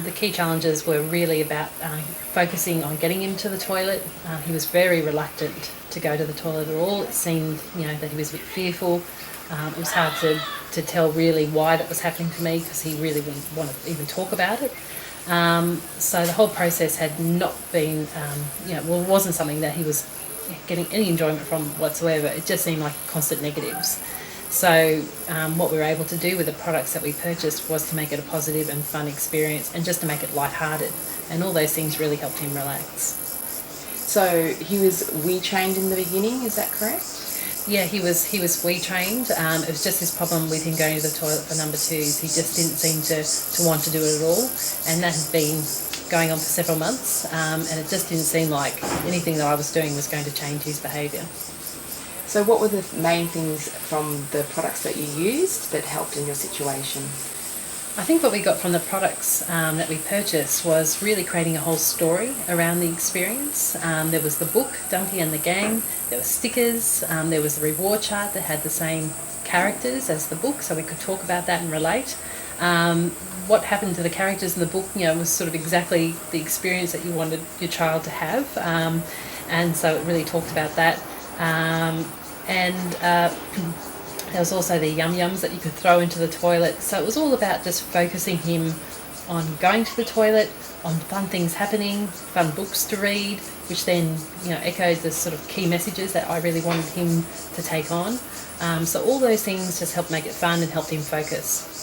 The key challenges were really about focusing on getting him to the toilet. He was very reluctant to go to the toilet at all. It seemed, that he was a bit fearful. It was hard to tell really why that was happening to me because he really wouldn't want to even talk about it. So the whole process had not been, wasn't something that he was getting any enjoyment from whatsoever. It just seemed like constant negatives. So what we were able to do with the products that we purchased was to make it a positive and fun experience and just to make it lighthearted. And all those things really helped him relax. So he was wee trained in the beginning, is that correct? Yeah, he was wee trained. It was just this problem with him going to the toilet for number twos. He just didn't seem to want to do it at all. And that had been going on for several months. And it just didn't seem like anything that I was doing was going to change his behaviour. So what were the main things from the products that you used that helped in your situation? I think what we got from the products that we purchased was really creating a whole story around the experience. There was the book, Dumpy and the Game, there were stickers, there was the reward chart that had the same characters as the book, so we could talk about that and relate. What happened to the characters in the book, was sort of exactly the experience that you wanted your child to have, and so it really talked about that. There was also the yum-yums that you could throw into the toilet. So it was all about just focusing him on going to the toilet, on fun things happening, fun books to read, which then, echoed the sort of key messages that I really wanted him to take on. So all those things just helped make it fun and helped him focus.